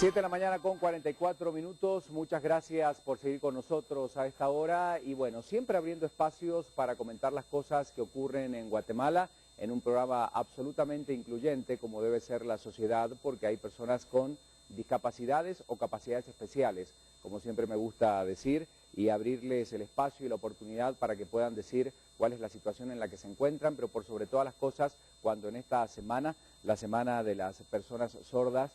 7 de la mañana con 44 minutos, muchas gracias por seguir con nosotros a esta hora y bueno, siempre abriendo espacios para comentar las cosas que ocurren en Guatemala en un programa absolutamente incluyente como debe ser la sociedad porque hay personas con discapacidades o capacidades especiales, como siempre me gusta decir, y abrirles el espacio y la oportunidad para que puedan decir cuál es la situación en la que se encuentran, pero por sobre todas las cosas, cuando en esta semana, la semana de las personas sordas,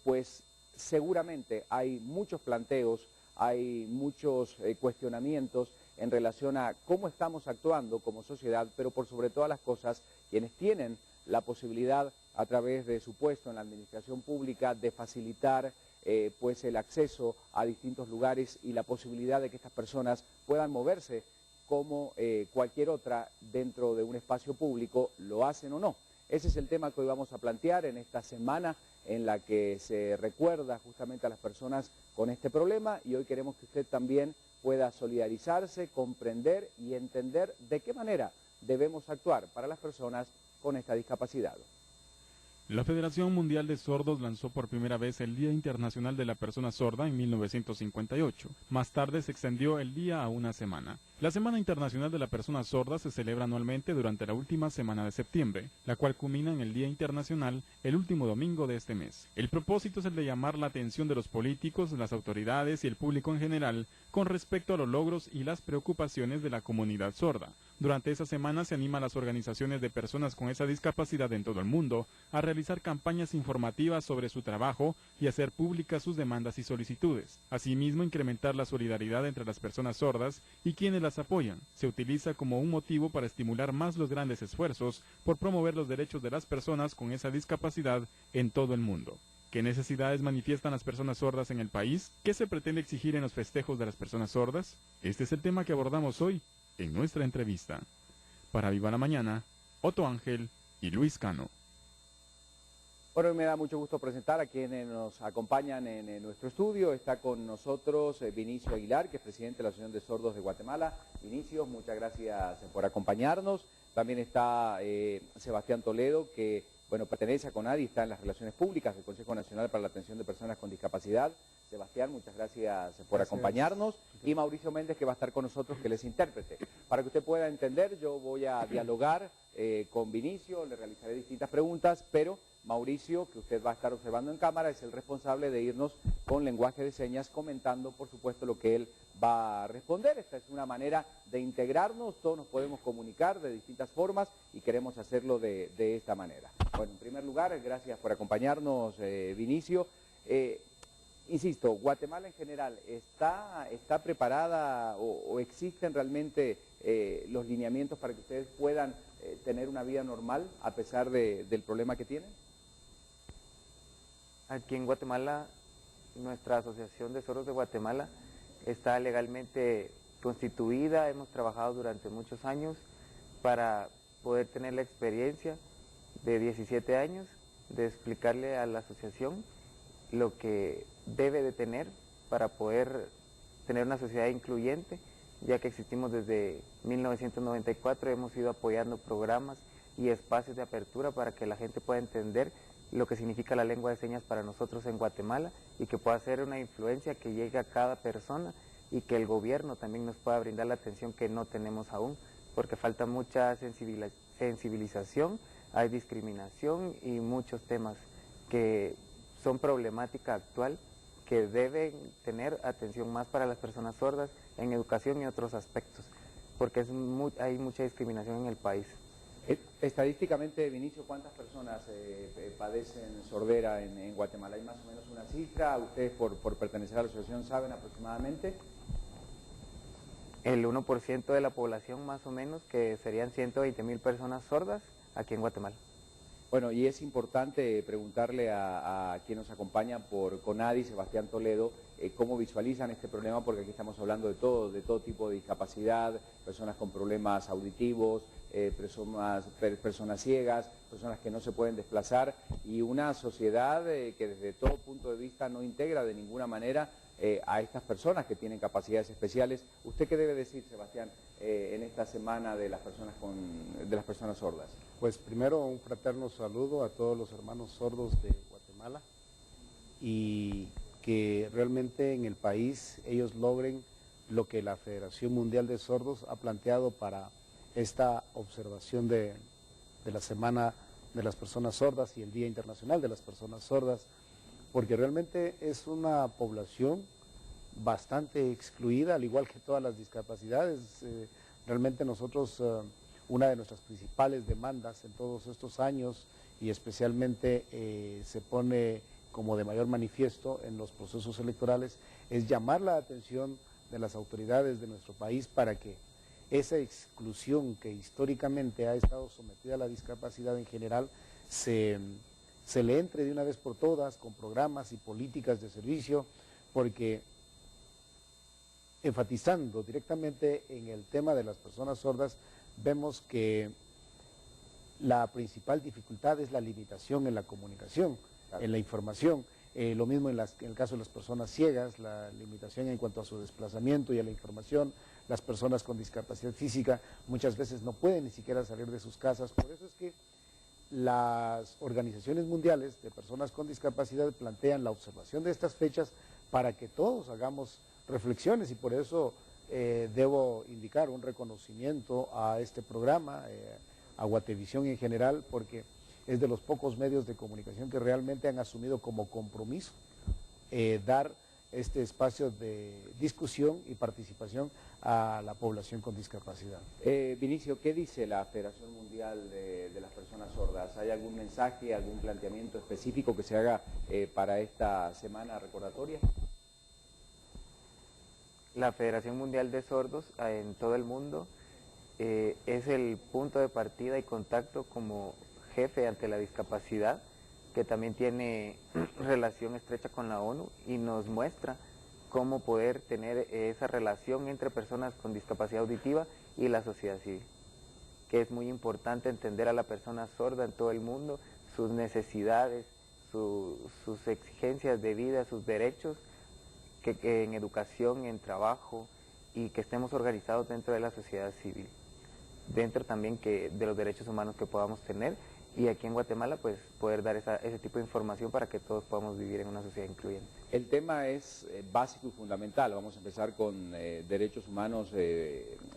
pues seguramente hay muchos planteos, hay muchos cuestionamientos en relación a cómo estamos actuando como sociedad, pero por sobre todas las cosas, quienes tienen la posibilidad a través de su puesto en la administración pública de facilitar pues el acceso a distintos lugares y la posibilidad de que estas personas puedan moverse como cualquier otra dentro de un espacio público, lo hacen o no. Ese es el tema que hoy vamos a plantear en esta semana en la que se recuerda justamente a las personas con este problema y hoy queremos que usted también pueda solidarizarse, comprender y entender de qué manera debemos actuar para las personas con esta discapacidad. La Federación Mundial de Sordos lanzó por primera vez el Día Internacional de la Persona Sorda en 1958. Más tarde se extendió el día a una semana. La Semana Internacional de la Persona Sorda se celebra anualmente durante la última semana de septiembre, la cual culmina en el Día Internacional el último domingo de este mes. El propósito es el de llamar la atención de los políticos, las autoridades y el público en general con respecto a los logros y las preocupaciones de la comunidad sorda. Durante esa semana se anima a las organizaciones de personas con esa discapacidad en todo el mundo a realizar campañas informativas sobre su trabajo y hacer públicas sus demandas y solicitudes. Asimismo, incrementar la solidaridad entre las personas sordas y quienes las apoyan. Se utiliza como un motivo para estimular más los grandes esfuerzos por promover los derechos de las personas con esa discapacidad en todo el mundo. ¿Qué necesidades manifiestan las personas sordas en el país? ¿Qué se pretende exigir en los festejos de las personas sordas? Este es el tema que abordamos hoy en nuestra entrevista. Para Viva la Mañana, Otto Ángel y Luis Cano. Bueno, me da mucho gusto presentar a quienes nos acompañan en nuestro estudio. Está con nosotros Vinicio Aguilar, que es presidente de la Asociación de Sordos de Guatemala. Vinicio, muchas gracias por acompañarnos. También está Sebastián Toledo, que bueno, pertenece a CONADI, está en las Relaciones Públicas del Consejo Nacional para la Atención de Personas con Discapacidad. Sebastián, muchas gracias por acompañarnos. Y Mauricio Méndez, que va a estar con nosotros, que él es intérprete. Para que usted pueda entender, yo voy a dialogar con Vinicio, le realizaré distintas preguntas, pero Mauricio, que usted va a estar observando en cámara, es el responsable de irnos con lenguaje de señas comentando, por supuesto, lo que él va a responder. Esta es una manera de integrarnos, todos nos podemos comunicar de distintas formas y queremos hacerlo de esta manera. Bueno, en primer lugar, gracias por acompañarnos, Vinicio. Insisto, Guatemala en general, ¿está preparada o existen realmente los lineamientos para que ustedes puedan tener una vida normal a pesar del problema que tienen? Aquí en Guatemala, nuestra Asociación de Sordos de Guatemala está legalmente constituida. Hemos trabajado durante muchos años para poder tener la experiencia de 17 años de explicarle a la asociación lo que debe de tener para poder tener una sociedad incluyente, ya que existimos desde 1994, hemos ido apoyando programas y espacios de apertura para que la gente pueda entender lo que significa la lengua de señas para nosotros en Guatemala y que pueda ser una influencia que llegue a cada persona y que el gobierno también nos pueda brindar la atención que no tenemos aún, porque falta mucha sensibilización, hay discriminación y muchos temas que son problemática actual que deben tener atención más para las personas sordas en educación y otros aspectos, porque hay mucha discriminación en el país. Estadísticamente, Vinicio, ¿cuántas personas padecen sordera en Guatemala? ¿Hay más o menos una cifra? ¿Ustedes por pertenecer a la asociación saben aproximadamente? El 1% de la población más o menos, que serían 120,000 personas sordas aquí en Guatemala. Bueno, y es importante preguntarle a quien nos acompaña por CONADI, Sebastián Toledo, cómo visualizan este problema, porque aquí estamos hablando de todo tipo de discapacidad, personas con problemas auditivos, personas ciegas, personas que no se pueden desplazar y una sociedad que desde todo punto de vista no integra de ninguna manera a estas personas que tienen capacidades especiales. ¿Usted qué debe decir, Sebastián, en esta semana de las personas sordas? Pues primero un fraterno saludo a todos los hermanos sordos de Guatemala. y que realmente en el país ellos logren lo que la Federación Mundial de Sordos ha planteado para esta observación de la Semana de las Personas Sordas y el Día Internacional de las Personas Sordas, porque realmente es una población bastante excluida, al igual que todas las discapacidades. Realmente nosotros, una de nuestras principales demandas en todos estos años, y especialmente se pone como de mayor manifiesto en los procesos electorales, es llamar la atención de las autoridades de nuestro país para que esa exclusión que históricamente ha estado sometida a la discapacidad en general se le entre de una vez por todas con programas y políticas de servicio, porque enfatizando directamente en el tema de las personas sordas, vemos que la principal dificultad es la limitación en la comunicación, claro, en la información. Lo mismo en el caso de las personas ciegas, la limitación en cuanto a su desplazamiento y a la información. Las personas con discapacidad física muchas veces no pueden ni siquiera salir de sus casas. Por eso es que las organizaciones mundiales de personas con discapacidad plantean la observación de estas fechas para que todos hagamos reflexiones, y por eso debo indicar un reconocimiento a este programa, a Guatevisión en general, porque es de los pocos medios de comunicación que realmente han asumido como compromiso dar este espacio de discusión y participación a la población con discapacidad. Vinicio, ¿qué dice la Federación Mundial de las Personas Sordas? ¿Hay algún mensaje, algún planteamiento específico que se haga para esta semana recordatoria? La Federación Mundial de Sordos en todo el mundo es el punto de partida y contacto como jefe ante la discapacidad, que también tiene relación estrecha con la ONU y nos muestra cómo poder tener esa relación entre personas con discapacidad auditiva y la sociedad civil, que es muy importante entender a la persona sorda en todo el mundo, sus necesidades, sus exigencias de vida, sus derechos, que en educación, en trabajo, y que estemos organizados dentro de la sociedad civil, dentro también de los derechos humanos que podamos tener, y aquí en Guatemala pues poder dar ese tipo de información para que todos podamos vivir en una sociedad incluyente. El tema es básico y fundamental. Vamos a empezar con derechos humanos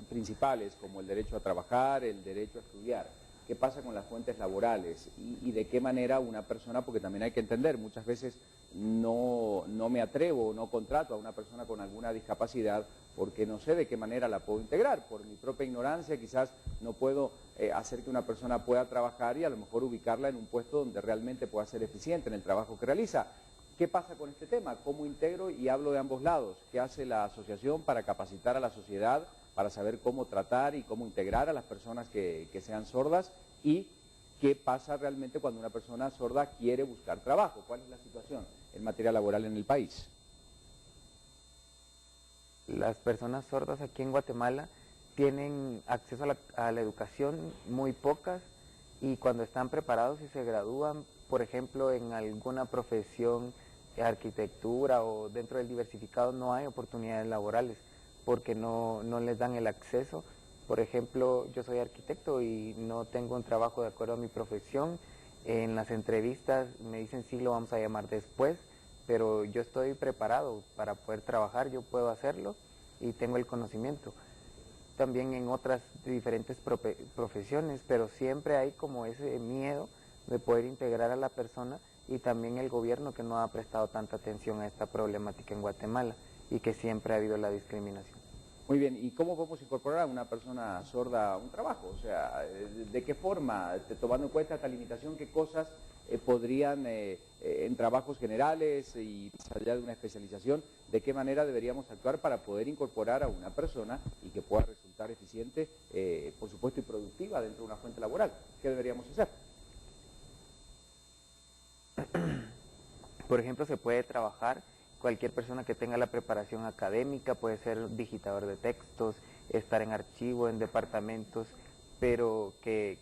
principales, como el derecho a trabajar, el derecho a estudiar. ¿Qué pasa con las fuentes laborales? Y de qué manera una persona, porque también hay que entender, muchas veces no me atrevo, no contrato a una persona con alguna discapacidad porque no sé de qué manera la puedo integrar. Por mi propia ignorancia quizás no puedo hacer que una persona pueda trabajar y a lo mejor ubicarla en un puesto donde realmente pueda ser eficiente en el trabajo que realiza. ¿Qué pasa con este tema? ¿Cómo integro? Y hablo de ambos lados. ¿Qué hace la asociación para capacitar a la sociedad, para saber cómo tratar y cómo integrar a las personas que sean sordas? ¿Y qué pasa realmente cuando una persona sorda quiere buscar trabajo? ¿Cuál es la situación en materia laboral en el país? Las personas sordas aquí en Guatemala tienen acceso a la educación muy pocas, y cuando están preparados y se gradúan, por ejemplo, en alguna profesión, arquitectura o dentro del diversificado, no hay oportunidades laborales porque no les dan el acceso. Por ejemplo, yo soy arquitecto y no tengo un trabajo de acuerdo a mi profesión. En las entrevistas me dicen sí, lo vamos a llamar después, pero yo estoy preparado para poder trabajar, yo puedo hacerlo y tengo el conocimiento. También en otras diferentes profesiones, pero siempre hay como ese miedo de poder integrar a la persona, y también el gobierno que no ha prestado tanta atención a esta problemática en Guatemala y que siempre ha habido la discriminación. Muy bien, ¿y cómo podemos incorporar a una persona sorda a un trabajo? O sea, ¿de qué forma? Tomando en cuenta esta limitación, ¿qué cosas podrían, en trabajos generales y más allá de una especialización, de qué manera deberíamos actuar para poder incorporar a una persona y que pueda resultar eficiente, por supuesto, y productiva dentro de una fuente laboral? ¿Qué deberíamos hacer? Por ejemplo, se puede trabajar cualquier persona que tenga la preparación académica, puede ser digitador de textos, estar en archivo, en departamentos, pero que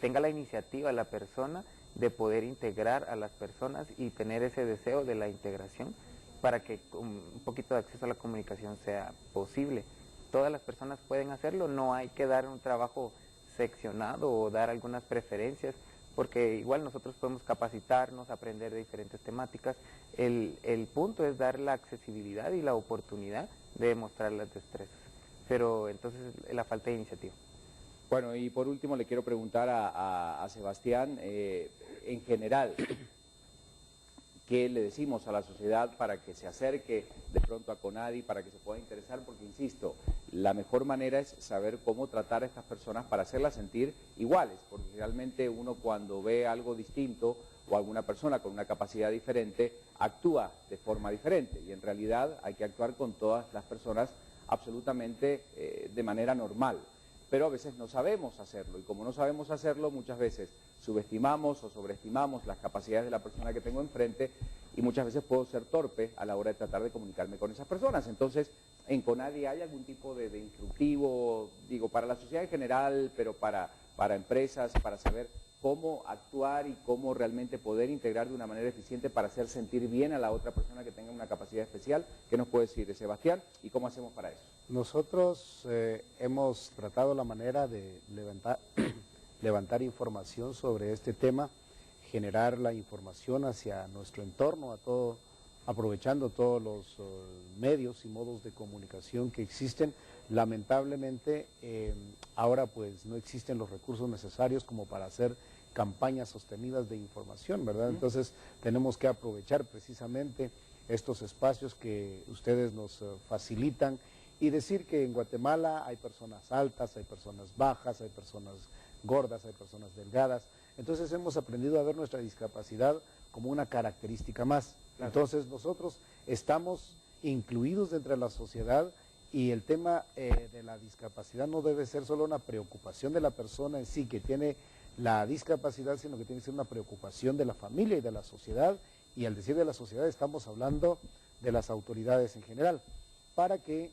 tenga la iniciativa la persona de poder integrar a las personas y tener ese deseo de la integración para que un poquito de acceso a la comunicación sea posible. Todas las personas pueden hacerlo, no hay que dar un trabajo seccionado o dar algunas preferencias, porque igual nosotros podemos capacitarnos, aprender de diferentes temáticas. El punto es dar la accesibilidad y la oportunidad de demostrar las destrezas, pero entonces la falta de iniciativa. Bueno, y por último le quiero preguntar a Sebastián, en general, ¿qué le decimos a la sociedad para que se acerque de pronto a CONADI, para que se pueda interesar? Porque, insisto, la mejor manera es saber cómo tratar a estas personas para hacerlas sentir iguales, porque realmente uno cuando ve algo distinto o alguna persona con una capacidad diferente, actúa de forma diferente, y en realidad hay que actuar con todas las personas absolutamente de manera normal. Pero a veces no sabemos hacerlo, y como no sabemos hacerlo, muchas veces subestimamos o sobreestimamos las capacidades de la persona que tengo enfrente, y muchas veces puedo ser torpe a la hora de tratar de comunicarme con esas personas. Entonces, en CONADI hay algún tipo de instructivo, digo, para la sociedad en general, pero para empresas, para saber cómo actuar y cómo realmente poder integrar de una manera eficiente para hacer sentir bien a la otra persona que tenga una capacidad especial. ¿Qué nos puede decir Sebastián y cómo hacemos para eso? Nosotros hemos tratado la manera de levantar información sobre este tema, generar la información hacia nuestro entorno, aprovechando todos los medios y modos de comunicación que existen. Lamentablemente ahora pues no existen los recursos necesarios como para hacer campañas sostenidas de información, ¿verdad? Entonces tenemos que aprovechar precisamente estos espacios que ustedes nos facilitan y decir que en Guatemala hay personas altas, hay personas bajas, hay personas gordas, hay personas delgadas. Entonces hemos aprendido a ver nuestra discapacidad como una característica más. Claro. Entonces nosotros estamos incluidos dentro de la sociedad, y el tema de la discapacidad no debe ser solo una preocupación de la persona en sí que tiene la discapacidad, sino que tiene que ser una preocupación de la familia y de la sociedad, y al decir de la sociedad estamos hablando de las autoridades en general, para que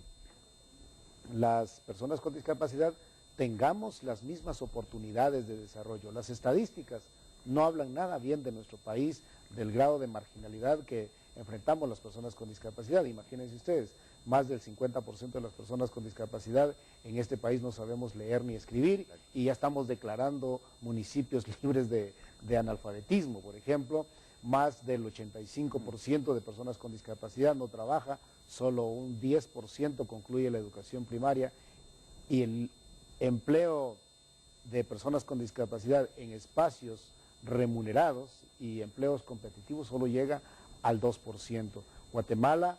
las personas con discapacidad tengamos las mismas oportunidades de desarrollo. Las estadísticas no hablan nada bien de nuestro país, del grado de marginalidad que enfrentamos las personas con discapacidad. Imagínense ustedes, más del 50% de las personas con discapacidad en este país no sabemos leer ni escribir, y ya estamos declarando municipios libres de analfabetismo, por ejemplo. Más del 85% de personas con discapacidad no trabaja, solo un 10% concluye la educación primaria, y el empleo de personas con discapacidad en espacios remunerados y empleos competitivos solo llega al 2%. Guatemala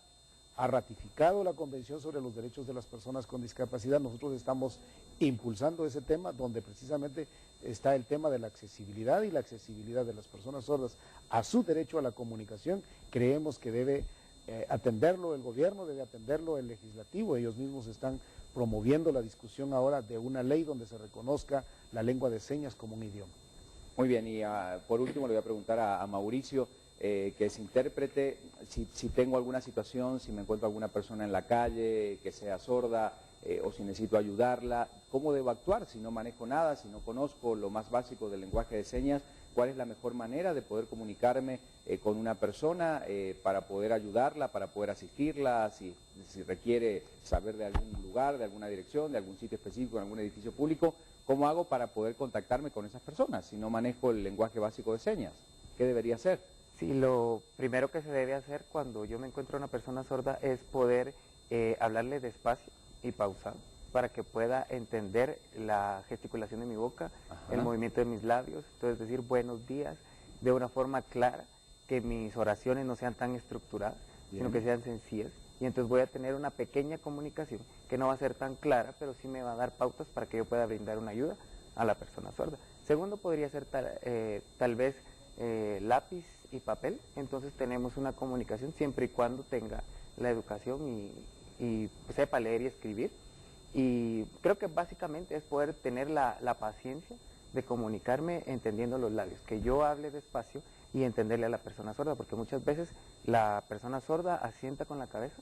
ha ratificado la Convención sobre los Derechos de las Personas con Discapacidad. Nosotros estamos impulsando ese tema, donde precisamente está el tema de la accesibilidad y la accesibilidad de las personas sordas a su derecho a la comunicación. Creemos que debe atenderlo el gobierno, debe atenderlo el legislativo. Ellos mismos están promoviendo la discusión ahora de una ley donde se reconozca la lengua de señas como un idioma. Muy bien, y por último le voy a preguntar a Mauricio, que es intérprete, si tengo alguna situación, si me encuentro alguna persona en la calle que sea sorda, o si necesito ayudarla, ¿cómo debo actuar? Si no manejo nada, si no conozco lo más básico del lenguaje de señas, ¿cuál es la mejor manera de poder comunicarme con una persona para poder ayudarla, para poder asistirla, si requiere saber de algún lugar, de alguna dirección, de algún sitio específico, en algún edificio público? ¿Cómo hago para poder contactarme con esas personas si no manejo el lenguaje básico de señas? ¿Qué debería hacer? Sí, lo primero que se debe hacer cuando yo me encuentro a una persona sorda es poder hablarle despacio y pausado, para que pueda entender la gesticulación de mi boca, el movimiento de mis labios, entonces decir buenos días de una forma clara, que mis oraciones no sean tan estructuradas, sino que sean sencillas, y entonces voy a tener una pequeña comunicación que no va a ser tan clara, pero sí me va a dar pautas para que yo pueda brindar una ayuda a la persona sorda. Segundo, podría ser tal vez lápiz y papel. Entonces tenemos una comunicación siempre y cuando tenga la educación y sepa leer y escribir. Y creo que básicamente es poder tener la paciencia de comunicarme entendiendo los labios, que yo hable despacio y entenderle a la persona sorda, porque muchas veces la persona sorda asienta con la cabeza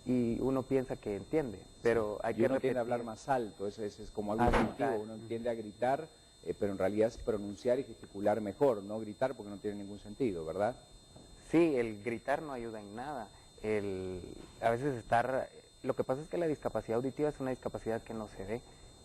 y uno piensa que entiende, pero hay que uno tiende a hablar más alto, eso es como algo instintivo, uno tiende a gritar, pero en realidad es pronunciar y gesticular mejor, no gritar porque no tiene ningún sentido, ¿verdad? Sí, el gritar no ayuda en nada, a veces lo que pasa es que la discapacidad auditiva es una discapacidad que no se ve,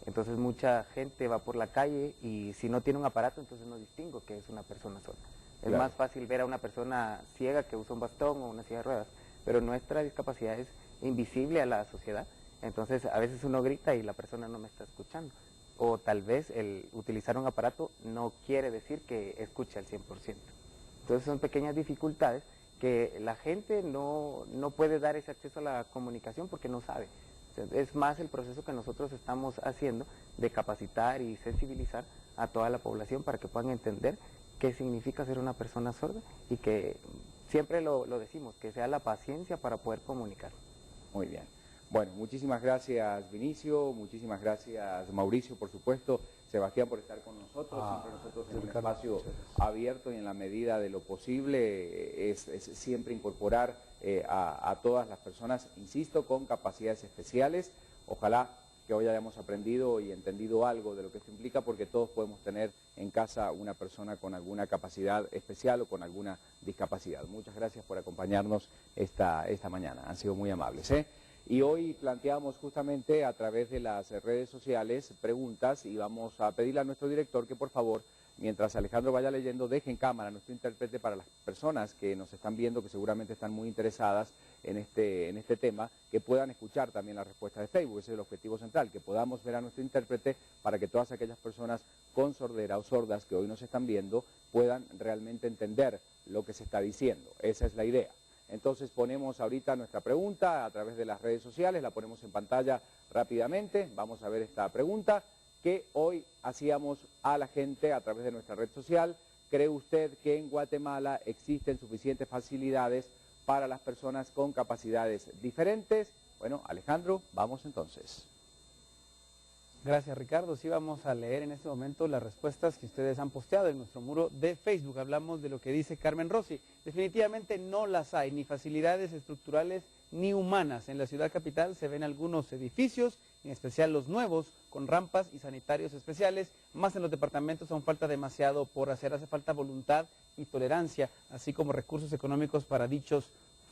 Entonces mucha gente va por la calle y si no tiene un aparato, entonces no distingo que es una persona sorda. Es Claro. más fácil ver a una persona ciega que usa un bastón o una silla de ruedas, pero nuestra discapacidad es invisible a la sociedad. Entonces a veces uno grita y la persona no me está escuchando. O tal vez el utilizar un aparato no quiere decir que escuche al 100%. Entonces son pequeñas dificultades que la gente no puede dar ese acceso a la comunicación porque no sabe. Es más el proceso que nosotros estamos haciendo de capacitar y sensibilizar a toda la población para que puedan entender qué significa ser una persona sorda y que siempre lo decimos, que sea la paciencia para poder comunicar. Muy bien. Bueno, muchísimas gracias Vinicio, muchísimas gracias Mauricio, por supuesto, Sebastián por estar con nosotros, siempre nosotros en un espacio abierto y en la medida de lo posible es siempre incorporar a todas las personas, insisto, con capacidades especiales. Ojalá que hoy hayamos aprendido y entendido algo de lo que esto implica, porque todos podemos tener en casa una persona con alguna capacidad especial o con alguna discapacidad. Muchas gracias por acompañarnos esta mañana, han sido muy amables, ¿eh? Y hoy planteamos justamente a través de las redes sociales preguntas y vamos a pedirle a nuestro director que por favor, mientras Alejandro vaya leyendo, deje en cámara a nuestro intérprete para las personas que nos están viendo, que seguramente están muy interesadas en este tema, que puedan escuchar también la respuesta de Facebook. Ese es el objetivo central, que podamos ver a nuestro intérprete para que todas aquellas personas con sordera o sordas que hoy nos están viendo puedan realmente entender lo que se está diciendo. Esa es la idea. Entonces ponemos ahorita nuestra pregunta a través de las redes sociales, la ponemos en pantalla rápidamente. Vamos a ver esta pregunta que hoy hacíamos a la gente a través de nuestra red social. ¿Cree usted que en Guatemala existen suficientes facilidades para las personas con capacidades diferentes? Bueno, Alejandro, vamos entonces. Gracias, Ricardo. Sí, vamos a leer en este momento las respuestas que ustedes han posteado en nuestro muro de Facebook. Hablamos de lo que dice Carmen Rossi. Definitivamente no las hay, ni facilidades estructurales ni humanas. En la ciudad capital se ven algunos edificios, en especial los nuevos, con rampas y sanitarios especiales. Más en los departamentos aún falta demasiado por hacer. Hace falta voluntad y tolerancia, así como recursos económicos para dichos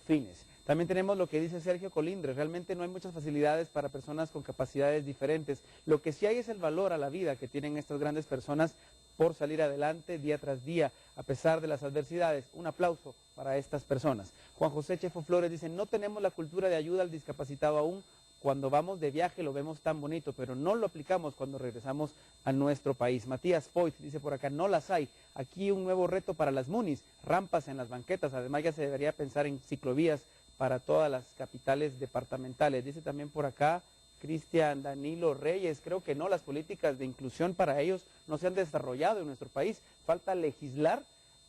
fines. También tenemos lo que dice Sergio Colindres, realmente no hay muchas facilidades para personas con capacidades diferentes. Lo que sí hay es el valor a la vida que tienen estas grandes personas por salir adelante día tras día, a pesar de las adversidades. Un aplauso para estas personas. Juan José Chefo Flores dice, no tenemos la cultura de ayuda al discapacitado aún. Cuando vamos de viaje lo vemos tan bonito, pero no lo aplicamos cuando regresamos a nuestro país. Matías Foyt dice por acá, no las hay. Aquí un nuevo reto para las MUNIs, rampas en las banquetas. Además ya se debería pensar en ciclovías para todas las capitales departamentales. Dice también por acá Cristian Danilo Reyes, creo que no, las políticas de inclusión para ellos no se han desarrollado en nuestro país. Falta legislar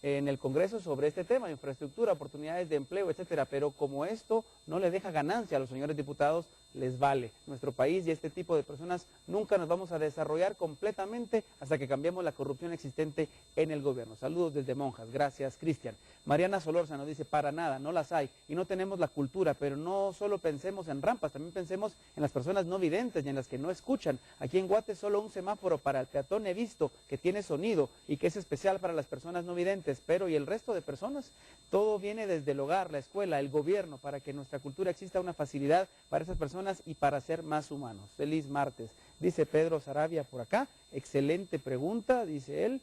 en el Congreso sobre este tema, infraestructura, oportunidades de empleo, etcétera, pero como esto no le deja ganancia a los señores diputados, les vale. Nuestro país y este tipo de personas nunca nos vamos a desarrollar completamente hasta que cambiemos la corrupción existente en el gobierno. Saludos desde Monjas, gracias Cristian. Mariana Solórzano dice, para nada, no las hay y no tenemos la cultura, pero no solo pensemos en rampas, también pensemos en las personas no videntes y en las que no escuchan. Aquí en Guate solo un semáforo para el peatón he visto que tiene sonido y que es especial para las personas no videntes, pero ¿y el resto de personas? Todo viene desde el hogar, la escuela, el gobierno, para que en nuestra cultura exista una facilidad para esas personas y para ser más humanos. Feliz martes. Dice Pedro Sarabia por acá, excelente pregunta, dice él.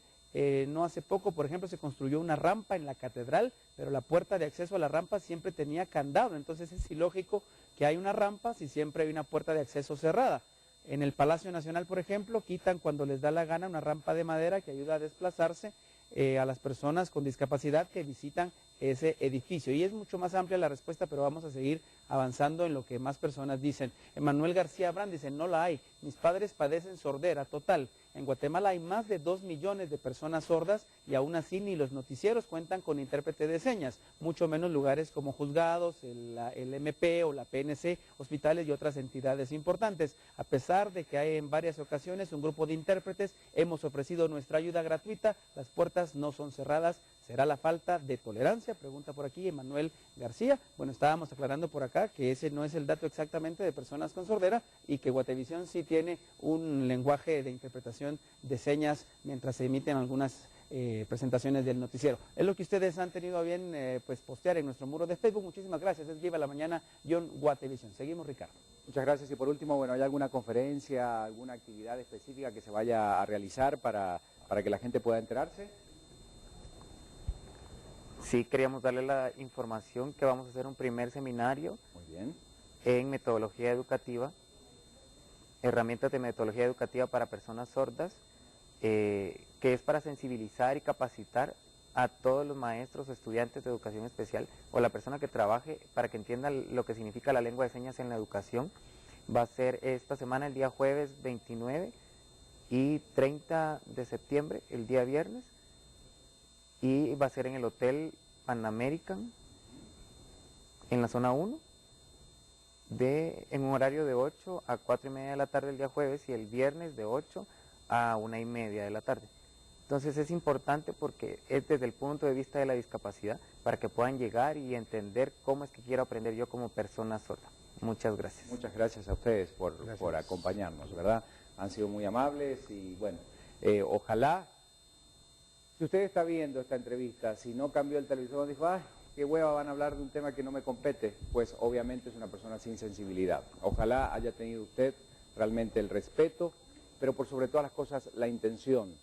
No hace poco, por ejemplo, se construyó una rampa en la catedral, pero la puerta de acceso a la rampa siempre tenía candado, entonces es ilógico que hay una rampa si siempre hay una puerta de acceso cerrada. En el Palacio Nacional, por ejemplo, quitan cuando les da la gana una rampa de madera que ayuda a desplazarse a las personas con discapacidad que visitan ese edificio. Y es mucho más amplia la respuesta, pero vamos a seguir avanzando en lo que más personas dicen. Emanuel García Brand dice, no la hay. Mis padres padecen sordera total. En Guatemala hay más de 2 millones de personas sordas y aún así ni los noticieros cuentan con intérprete de señas, mucho menos lugares como juzgados, el MP o la PNC, hospitales y otras entidades importantes. A pesar de que hay en varias ocasiones un grupo de intérpretes, hemos ofrecido nuestra ayuda gratuita, las puertas no son cerradas. ¿Será la falta de tolerancia? Pregunta por aquí Emanuel García. Bueno, estábamos aclarando por acá que ese no es el dato exactamente de personas con sordera y que Guatevisión sí tiene un lenguaje de interpretación de señas mientras se emiten algunas presentaciones del noticiero. Es lo que ustedes han tenido a bien pues postear en nuestro muro de Facebook. Muchísimas gracias. Es Viva la Mañana, Guatevisión. Seguimos, Ricardo. Muchas gracias. Y por último, bueno, ¿hay alguna conferencia, alguna actividad específica que se vaya a realizar para que la gente pueda enterarse? Sí, queríamos darle la información que vamos a hacer un primer seminario Muy bien. en metodología educativa, herramientas de metodología educativa para personas sordas, que es para sensibilizar y capacitar a todos los maestros o estudiantes de educación especial o la persona que trabaje para que entienda lo que significa la lengua de señas en la educación. Va a ser esta semana el día jueves 29 y 30 de septiembre, el día viernes, y va a ser en el Hotel Pan American, en la zona 1, en un horario de 8 a 4:30 de la tarde el día jueves y el viernes de 8 a 1:30 de la tarde. Entonces es importante porque es desde el punto de vista de la discapacidad para que puedan llegar y entender cómo es que quiero aprender yo como persona sorda. Muchas gracias. Muchas gracias a ustedes por acompañarnos, ¿verdad? Han sido muy amables y bueno, ojalá, si usted está viendo esta entrevista, si no cambió el televisor, dijo, ay, qué hueva, van a hablar de un tema que no me compete, pues obviamente es una persona sin sensibilidad. Ojalá haya tenido usted realmente el respeto, pero por sobre todas las cosas la intención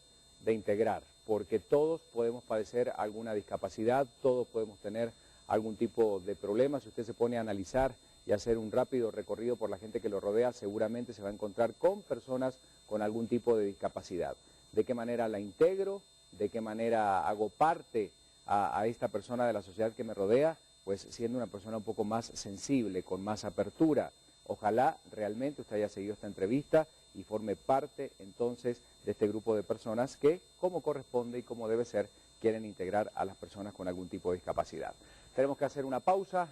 de integrar, porque todos podemos padecer alguna discapacidad, todos podemos tener algún tipo de problema. Si usted se pone a analizar y hacer un rápido recorrido por la gente que lo rodea, seguramente se va a encontrar con personas con algún tipo de discapacidad. ¿De qué manera la integro? ¿De qué manera hago parte a esta persona de la sociedad que me rodea? Pues siendo una persona un poco más sensible, con más apertura. Ojalá realmente usted haya seguido esta entrevista y forme parte entonces de este grupo de personas que, como corresponde y como debe ser, quieren integrar a las personas con algún tipo de discapacidad. Tenemos que hacer una pausa.